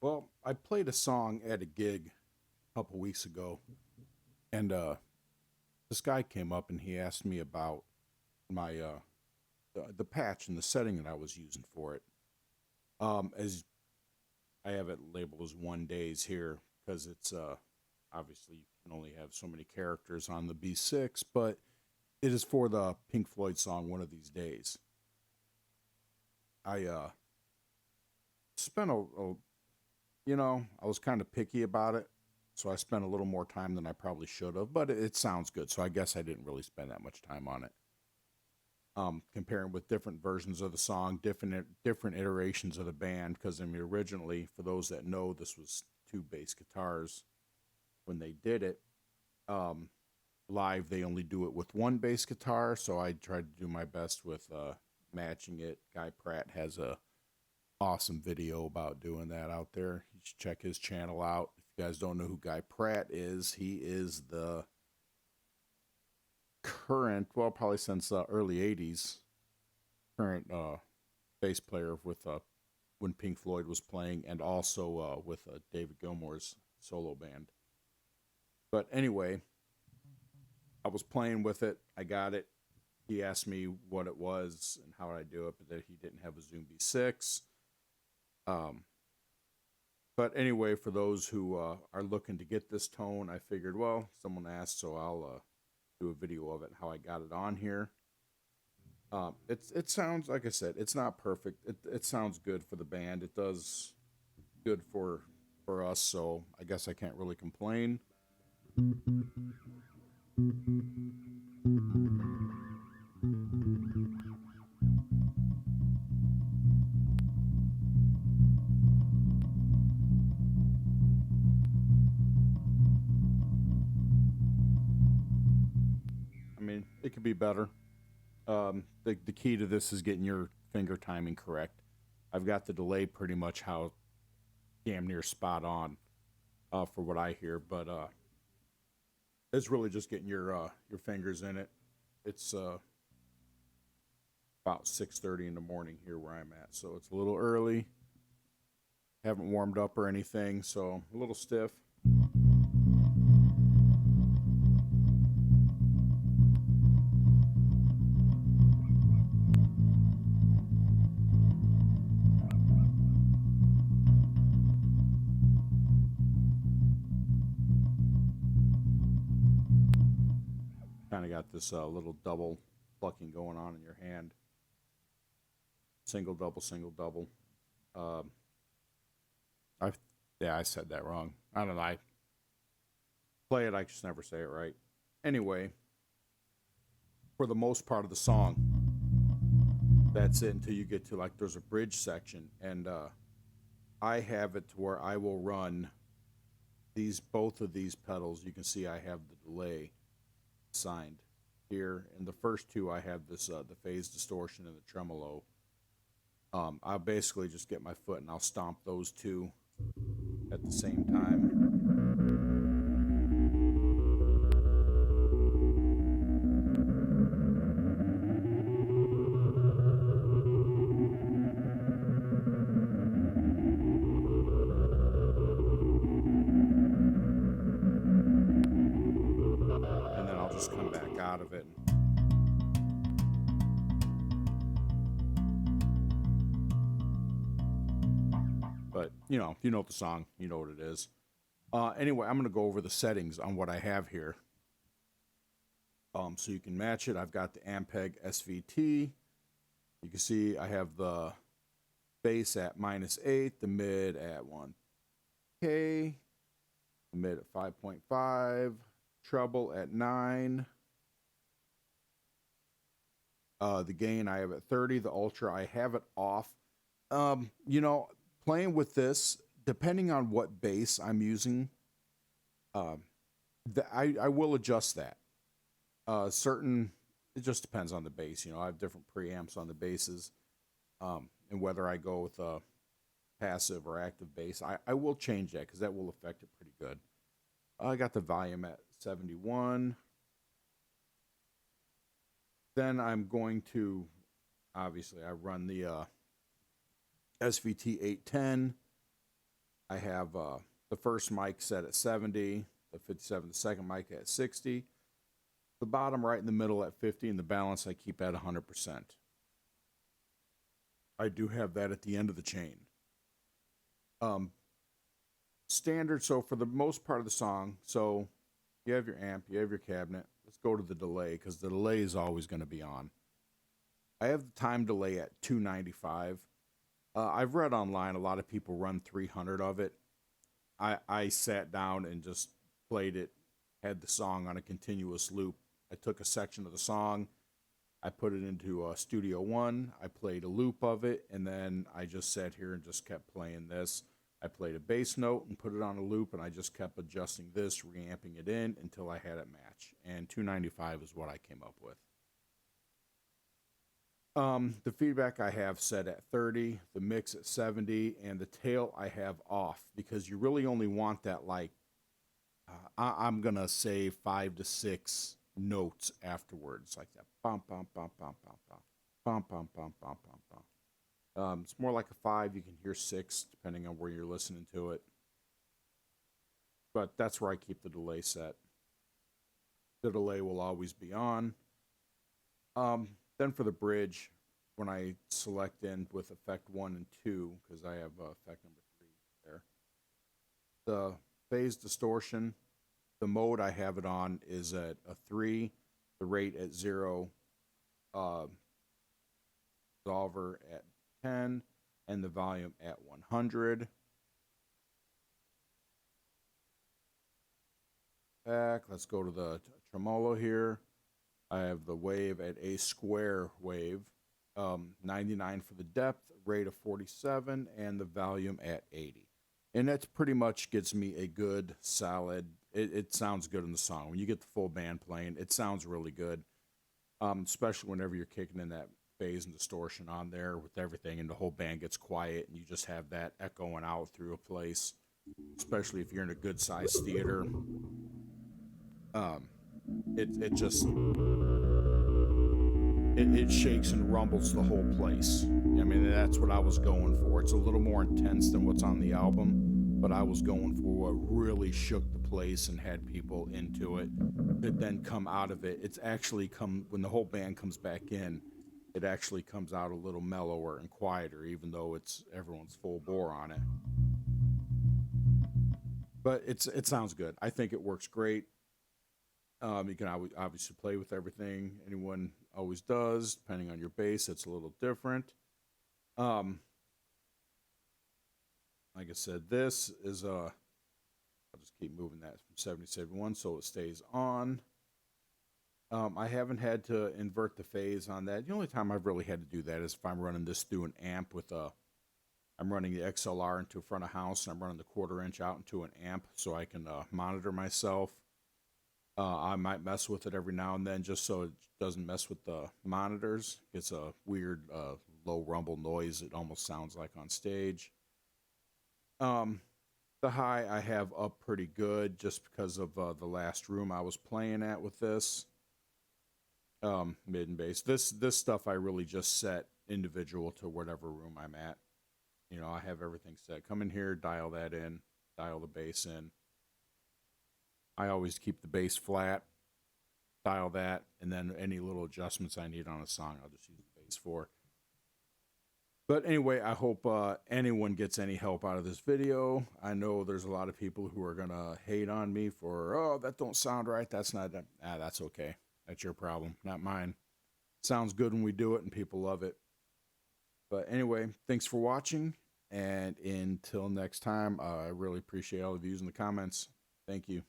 Well, I played a song at a gig a couple weeks ago, and this guy came up and he asked me about my the patch and the setting that I was using for it. As I have it labeled as 1 days here because it's obviously you can only have so many characters on the B6, but it is for the Pink Floyd song "One of These Days." I spent I was kind of picky about it, so I spent a little more time than I probably should have. But it sounds good, so I guess I didn't really spend that much time on it. Comparing with different versions of the song, different iterations of the band, because I mean, originally, for those that know, this was two bass guitars when they did it. Um, Live, they only do it with one bass guitar, so I tried to do my best with matching it. Guy Pratt has a awesome video about doing that out there. You should check his channel out. If you guys don't know who Guy Pratt is, he is the current, well, probably since the early 80s, current bass player with when Pink Floyd was playing, and also with David Gilmour's solo band. But anyway, I was playing with it. I got it. He asked me what it was and how I do it, but that he didn't have a Zoom B6. Um, But anyway, for those who are looking to get this tone, I figured, well, someone asked, so I'll do a video of it, how I got it on here. It sounds, like I said, it's not perfect. It sounds good for the band. It does good for us, so I guess I can't really complain. I mean, it could be better. The key to this is getting your finger timing correct. I've got the delay pretty much how damn near spot on for what I hear, but it's really just getting your fingers in it. It's about 6:30 in the morning here where I'm at, so it's a little early. Haven't warmed up or anything, so a little stiff. Kind of got this little double plucking going on in your hand. Single double, single double. Um, I Yeah, I said that wrong. I don't know. I play it, I just never say it right. Anyway, for the most part of the song, that's it until you get to like there's a bridge section, and I have it to where I will run these both of these pedals. You can see I have the delay signed here. In the first two, I have this the phase distortion and the tremolo. I'll basically just get my foot and I'll stomp those two at the same time. And then I'll just come back out of it. But if you know the song, you know what it is. Anyway, I'm going to go over the settings on what I have here. So you can match it. I've got the Ampeg SVT. You can see I have the bass at -8, the mid at 1K, the mid at 5.5, treble at 9. The gain I have at 30, the ultra I have it off. Um, you know, Playing with this, depending on what bass I'm using, um, I will adjust that. Certain It just depends on the bass. I have different preamps on the basses, and whether I go with a passive or active bass, I will change that because that will affect it pretty good. I got the volume at 71. Then I'm going to obviously I run the SVT 810. I have the first mic set at 70, the 57, the second mic at 60, the bottom right in the middle at 50, and the balance I keep at 100%. I do have that at the end of the chain. Standard, so for the most part of the song, so you have your amp, you have your cabinet. Let's go to the delay, because the delay is always going to be on. I have the time delay at 295. I've read online a lot of people run 300 of it. I sat down and just played it, had the song on a continuous loop. I took a section of the song, I put it into Studio One, I played a loop of it, and then I just sat here and just kept playing this. I played a bass note and put it on a loop, and I just kept adjusting this, reamping it in until I had it match. And 295 is what I came up with. The feedback I have set at 30, the mix at 70, and the tail I have off, because you really only want that, like, I'm going to say 5 to 6 notes afterwards, like that. Bum, bum, bum, bum, bum, bum. Bum, bum, bum, bum, bum, bum. It's more like a 5. You can hear 6 depending on where you're listening to it. But that's where I keep the delay set. The delay will always be on. Then for the bridge, when I select in with effect 1 and 2, because I have effect number 3 there, the phase distortion, the mode I have it on is at a 3, the rate at 0, resolver at 10, and the volume at 100. Back, let's go to the tremolo here. I have the wave at a square wave, 99 for the depth, rate of 47, and the volume at 80. And that's pretty much gets me a good, solid, it sounds good in the song. When you get the full band playing, it sounds really good, especially whenever you're kicking in that phase and distortion on there with everything, and the whole band gets quiet, and you just have that echoing out through a place, especially if you're in a good-sized theater. It just... It shakes and rumbles the whole place. I mean, that's what I was going for. It's a little more intense than what's on the album, but I was going for what really shook the place and had people into it. It then come out of it. It's actually when the whole band comes back in, it actually comes out a little mellower and quieter, even though everyone's full bore on it. But it sounds good. I think it works great. You can obviously play with everything. Anyone always does. Depending on your bass, it's a little different. Like I said, this is I'll just keep moving that from 70 to 71 so it stays on. I haven't had to invert the phase on that. The only time I've really had to do that is if I'm running this through an amp with I'm running the XLR into front of house, and I'm running the 1/4 inch out into an amp so I can monitor myself. I might mess with it every now and then just so it doesn't mess with the monitors. It's a weird low rumble noise. It almost sounds like on stage. The high I have up pretty good just because of the last room I was playing at with this. Mid and bass. This stuff I really just set individual to whatever room I'm at. You know, I have everything set. Come in here, dial that in, dial the bass in. I always keep the bass flat, dial that, and then any little adjustments I need on a song, I'll just use the bass for. But anyway, I hope anyone gets any help out of this video. I know there's a lot of people who are going to hate on me for, oh, that don't sound right. That's not that. That's okay. That's your problem, not mine. Sounds good when we do it and people love it. But anyway, thanks for watching. And until next time, I really appreciate all the views in the comments. Thank you.